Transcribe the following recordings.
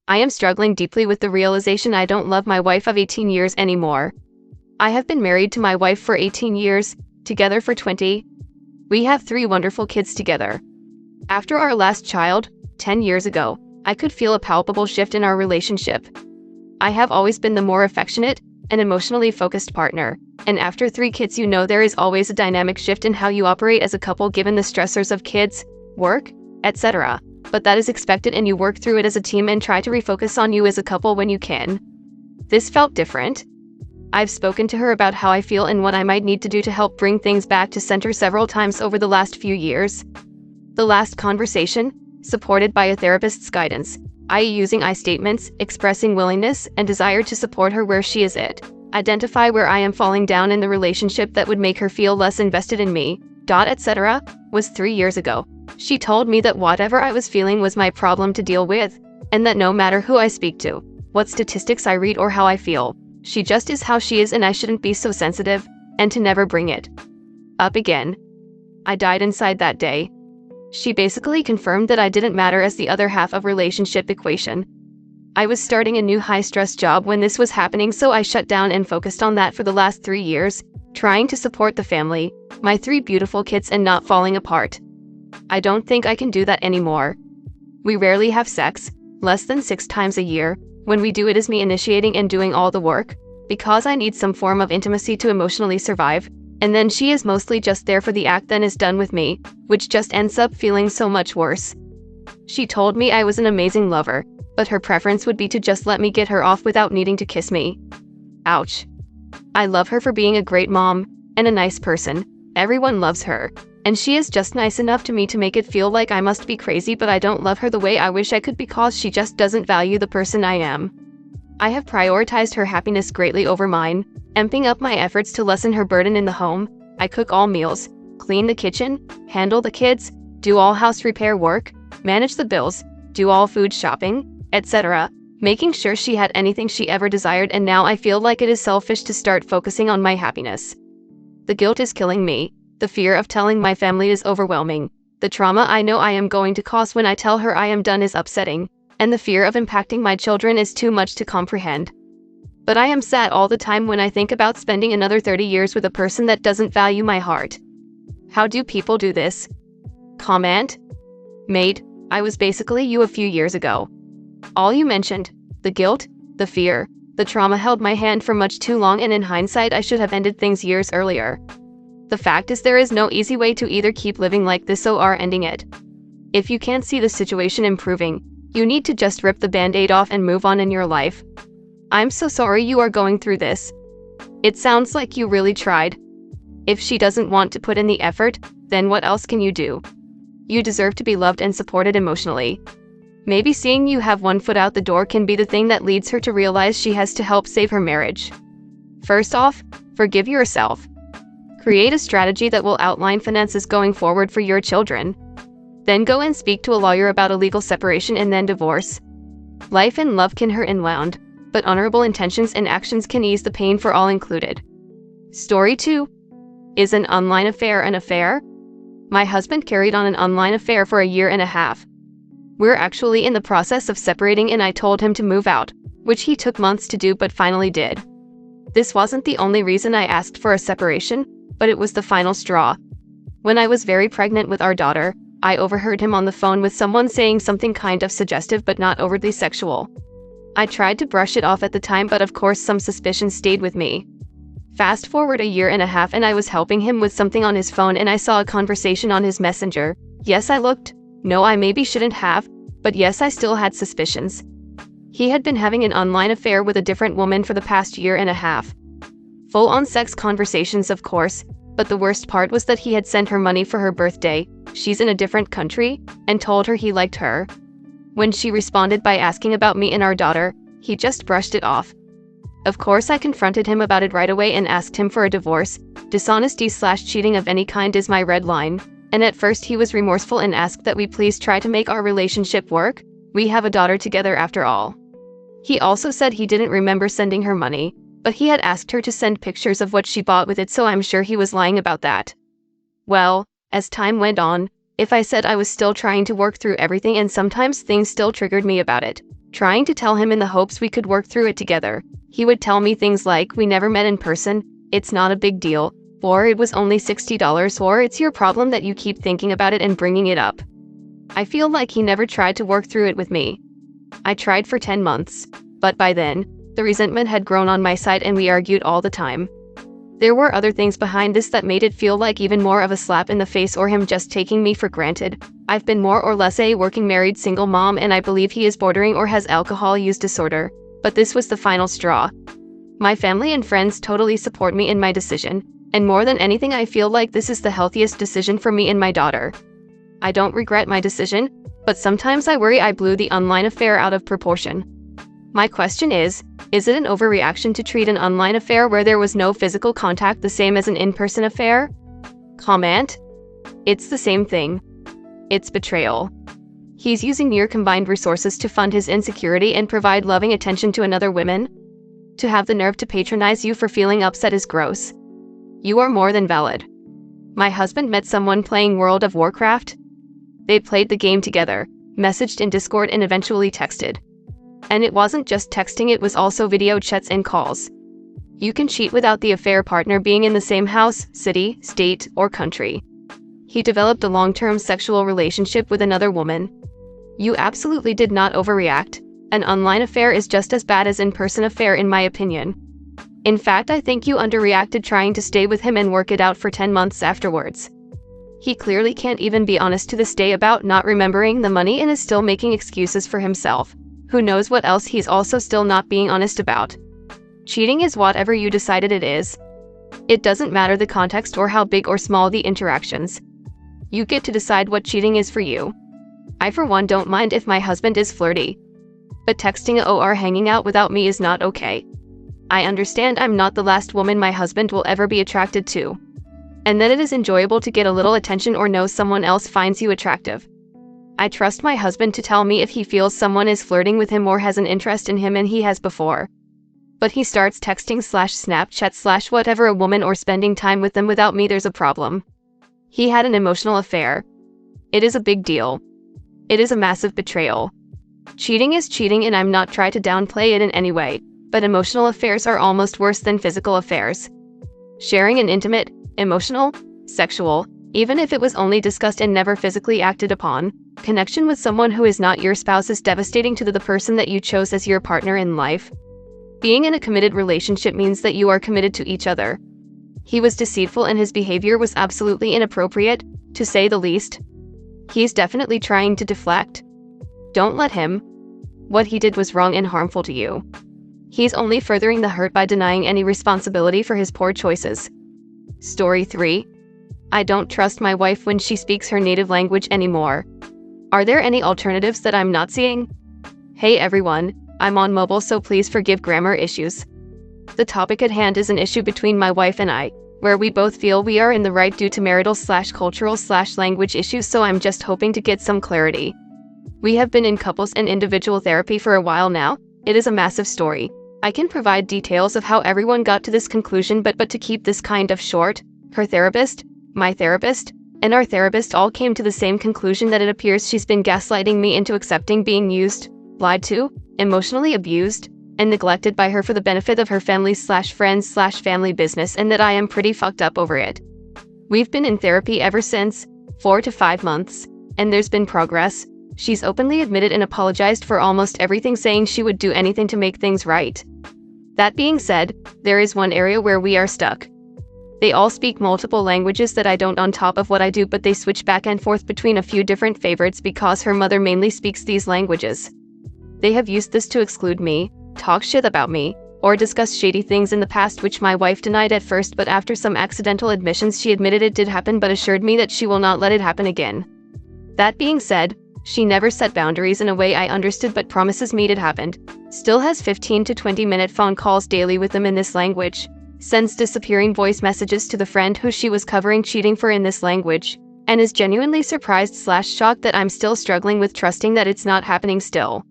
I am struggling deeply with the realization I don't love my wife of 18 years anymore. I have been married to my wife for 18 years, together for 20. We have 3 wonderful kids together. After our last child, 10 years ago, I could feel a palpable shift in our relationship. I have always been the more affectionate and emotionally focused partner, and after 3 kids there is always a dynamic shift in how you operate as a couple given the stressors of kids, work, etc. But that is expected and you work through it as a team and try to refocus on you as a couple when you can. This felt different. I've spoken to her about how I feel and what I might need to do to help bring things back to center several times over the last few years. The last conversation, supported by a therapist's guidance, i.e. using I statements, expressing willingness and desire to support her where she is at, identify where I am falling down in the relationship that would make her feel less invested in me, etc., was 3 years ago. She told me that whatever I was feeling was my problem to deal with, and that no matter who I speak to, what statistics I read or how I feel, she just is how she is and I shouldn't be so sensitive, and to never bring it up again. I died inside that day. She basically confirmed that I didn't matter as the other half of relationship equation. I was starting a new high-stress job when this was happening, so I shut down and focused on that for the last 3 years, trying to support the family, my 3 beautiful kids and not falling apart. I don't think I can do that anymore. We rarely have sex, less than 6 times a year. When we do it is me initiating and doing all the work, because I need some form of intimacy to emotionally survive, and then she is mostly just there for the act then is done with me, which just ends up feeling so much worse. She told me I was an amazing lover, but her preference would be to just let me get her off without needing to kiss me. Ouch. I love her for being a great mom, and a nice person. Everyone loves her, and she is just nice enough to me to make it feel like I must be crazy, but I don't love her the way I wish I could because she just doesn't value the person I am. I have prioritized her happiness greatly over mine, amping up my efforts to lessen her burden in the home. I cook all meals, clean the kitchen, handle the kids, do all house repair work, manage the bills, do all food shopping, etc., making sure she had anything she ever desired, and now I feel like it is selfish to start focusing on my happiness. The guilt is killing me. The fear of telling my family is overwhelming. The trauma I know I am going to cause when I tell her I am done is upsetting, and the fear of impacting my children is too much to comprehend. But I am sad all the time when I think about spending another 30 years with a person that doesn't value my heart. How do people do this? Comment. Mate, I was basically you a few years ago. All you mentioned, the guilt, the fear, the trauma held my hand for much too long, and in hindsight I should have ended things years earlier. The fact is there is no easy way to either keep living like this or ending it. If you can't see the situation improving, you need to just rip the band-aid off and move on in your life. I'm so sorry you are going through this. It sounds like you really tried. If she doesn't want to put in the effort, then what else can you do? You deserve to be loved and supported emotionally. Maybe seeing you have one foot out the door can be the thing that leads her to realize she has to help save her marriage. First off, forgive yourself. Create a strategy that will outline finances going forward for your children. Then go and speak to a lawyer about a legal separation and then divorce. Life and love can hurt and wound, but honorable intentions and actions can ease the pain for all included. Story 2. Is an online affair an affair? My husband carried on an online affair for 1.5 years. We're actually in the process of separating, and I told him to move out, which he took months to do but finally did. This wasn't the only reason I asked for a separation, but it was the final straw. When I was very pregnant with our daughter, I overheard him on the phone with someone saying something kind of suggestive but not overtly sexual. I tried to brush it off at the time, but of course some suspicion stayed with me. Fast forward 1.5 years and I was helping him with something on his phone and I saw a conversation on his messenger. Yes, I looked. No, I maybe shouldn't have, but yes, I still had suspicions. He had been having an online affair with a different woman for the past 1.5 years. Full-on sex conversations, of course, but the worst part was that he had sent her money for her birthday, she's in a different country, and told her he liked her. When she responded by asking about me and our daughter, he just brushed it off. Of course, I confronted him about it right away and asked him for a divorce. Dishonesty/cheating of any kind is my red line, and at first he was remorseful and asked that we please try to make our relationship work. We have a daughter together after all. He also said he didn't remember sending her money, but he had asked her to send pictures of what she bought with it, so I'm sure he was lying about that. Well, as time went on, if I said I was still trying to work through everything and sometimes things still triggered me about it, trying to tell him in the hopes we could work through it together. He would tell me things like, "We never met in person, it's not a big deal," or "It was only $60," or "It's your problem that you keep thinking about it and bringing it up." I feel like he never tried to work through it with me. I tried for 10 months, but by then, the resentment had grown on my side and we argued all the time. There were other things behind this that made it feel like even more of a slap in the face or him just taking me for granted. I've been more or less a working married single mom, and I believe he is bordering or has alcohol use disorder. But this was the final straw. My family and friends totally support me in my decision, and more than anything I feel like this is the healthiest decision for me and my daughter. I don't regret my decision, but sometimes I worry I blew the online affair out of proportion. My question is it an overreaction to treat an online affair where there was no physical contact the same as an in-person affair? Comment: it's the same thing. It's betrayal. He's using your combined resources to fund his insecurity and provide loving attention to another woman. To have the nerve to patronize you for feeling upset is gross. You are more than valid. My husband met someone playing World of Warcraft. They played the game together, messaged in Discord, and eventually texted. And it wasn't just texting, it was also video chats and calls. You can cheat without the affair partner being in the same house, city, state, or country. He developed a long-term sexual relationship with another woman. You absolutely did not overreact. An online affair is just as bad as in-person affair in my opinion. In fact, I think you underreacted trying to stay with him and work it out for 10 months afterwards. He clearly can't even be honest to this day about not remembering the money and is still making excuses for himself. Who knows what else he's also still not being honest about. Cheating is whatever you decided it is. It doesn't matter the context or how big or small the interactions. You get to decide what cheating is for you. I for one don't mind if my husband is flirty. But texting or hanging out without me is not okay. I understand I'm not the last woman my husband will ever be attracted to. And that it is enjoyable to get a little attention or know someone else finds you attractive. I trust my husband to tell me if he feels someone is flirting with him or has an interest in him, and he has before. But he starts texting /Snapchat/ whatever a woman or spending time with them without me, there's a problem. He had an emotional affair. It is a big deal. It is a massive betrayal. Cheating is cheating, and I'm not trying to downplay it in any way, but emotional affairs are almost worse than physical affairs. Sharing an intimate, emotional, sexual, even if it was only discussed and never physically acted upon, connection with someone who is not your spouse is devastating to the person that you chose as your partner in life. Being in a committed relationship means that you are committed to each other. He was deceitful and his behavior was absolutely inappropriate, to say the least. He's definitely trying to deflect. Don't let him. What he did was wrong and harmful to you. He's only furthering the hurt by denying any responsibility for his poor choices. Story 3. I don't trust my wife when she speaks her native language anymore. Are there any alternatives that I'm not seeing? Hey everyone, I'm on mobile, so please forgive grammar issues. The topic at hand is an issue between my wife and I, where we both feel we are in the right due to marital/cultural/language issues, so I'm just hoping to get some clarity. We have been in couples and individual therapy for a while now. It is a massive story. I can provide details of how everyone got to this conclusion, but to keep this kind of short, her therapist, my therapist, and our therapist all came to the same conclusion that it appears she's been gaslighting me into accepting being used, lied to, emotionally abused, and neglected by her for the benefit of her family/friends/family business, and that I am pretty fucked up over it. We've been in therapy ever since, 4 to 5 months, and there's been progress. She's openly admitted and apologized for almost everything, saying she would do anything to make things right. That being said, there is one area where we are stuck. They all speak multiple languages that I don't, on top of what I do, but they switch back and forth between a few different favorites because her mother mainly speaks these languages. They have used this to exclude me, talk shit about me, or discuss shady things in the past, which my wife denied at first, but after some accidental admissions she admitted it did happen but assured me that she will not let it happen again. That being said, she never set boundaries in a way I understood but promises me it happened. Still has 15 to 20-minute phone calls daily with them in this language. Sends disappearing voice messages to the friend who she was covering cheating for in this language. And is genuinely surprised/shocked that I'm still struggling with trusting that it's not happening still.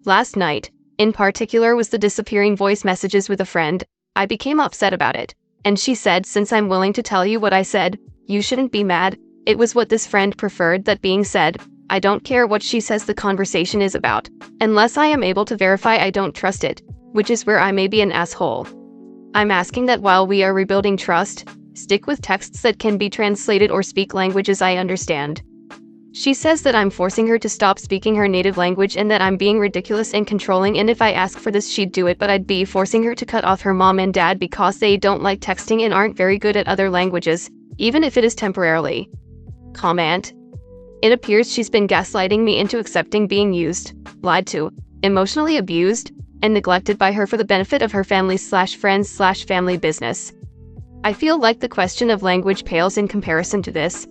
Last night, in particular, was the disappearing voice messages with a friend. I became upset about it. And she said, since I'm willing to tell you what I said, you shouldn't be mad. It was what this friend preferred. That being said, I don't care what she says the conversation is about. Unless I am able to verify, I don't trust it, which is where I may be an asshole. I'm asking that while we are rebuilding trust, stick with texts that can be translated or speak languages I understand. She says that I'm forcing her to stop speaking her native language and that I'm being ridiculous and controlling, and if I ask for this she'd do it, but I'd be forcing her to cut off her mom and dad because they don't like texting and aren't very good at other languages, even if it is temporarily. Comment. It appears she's been gaslighting me into accepting being used, lied to, emotionally abused, and neglected by her for the benefit of her family/friends/family business. I feel like the question of language pales in comparison to this.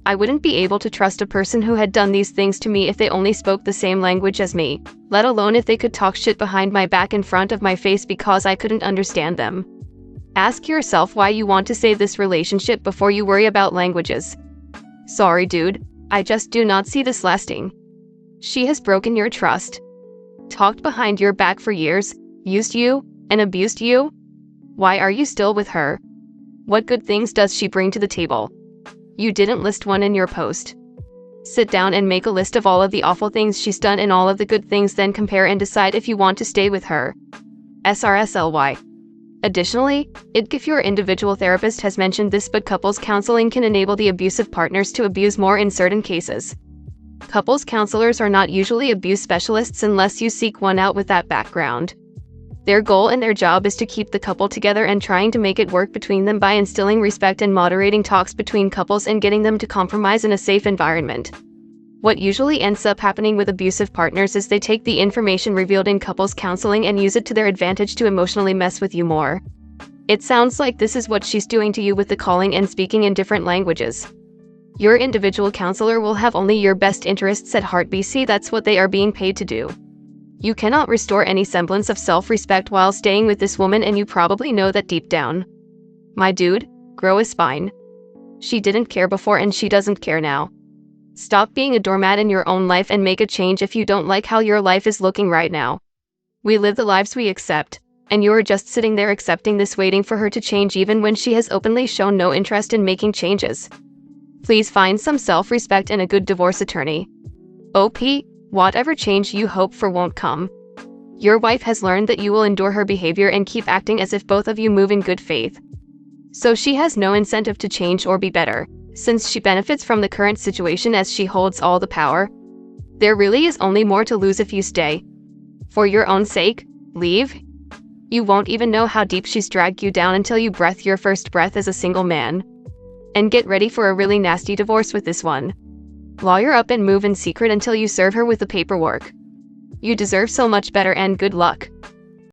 I wouldn't be able to trust a person who had done these things to me if they only spoke the same language as me, let alone if they could talk shit behind my back in front of my face because I couldn't understand them. Ask yourself why you want to save this relationship before you worry about languages. Sorry, dude, I just do not see this lasting. She has broken your trust, talked behind your back for years, used you, and abused you. Why are you still with her? What good things does she bring to the table? You didn't list one in your post. Sit down and make a list of all of the awful things she's done and all of the good things, then compare and decide if you want to stay with her. SRSLY. Additionally, if your individual therapist has mentioned this, but couples counseling can enable the abusive partners to abuse more in certain cases. Couples counselors are not usually abuse specialists unless you seek one out with that background. Their goal and their job is to keep the couple together and trying to make it work between them by instilling respect and moderating talks between couples and getting them to compromise in a safe environment. What usually ends up happening with abusive partners is they take the information revealed in couples counseling and use it to their advantage to emotionally mess with you more. It sounds like this is what she's doing to you with the calling and speaking in different languages. Your individual counselor will have only your best interests at heart. BC, that's what they are being paid to do. You cannot restore any semblance of self-respect while staying with this woman, and you probably know that deep down. My dude, grow a spine. She didn't care before and she doesn't care now. Stop being a doormat in your own life and make a change if you don't like how your life is looking right now. We live the lives we accept, and you are just sitting there accepting this, waiting for her to change even when she has openly shown no interest in making changes. Please find some self-respect and a good divorce attorney. OP, whatever change you hope for won't come. Your wife has learned that you will endure her behavior and keep acting as if both of you move in good faith. So she has no incentive to change or be better, since she benefits from the current situation as she holds all the power. There really is only more to lose if you stay. For your own sake, leave. You won't even know how deep she's dragged you down until you breath your first breath as a single man. And get ready for a really nasty divorce with this one. Lawyer up and move in secret until you serve her with the paperwork. You deserve so much better, and good luck.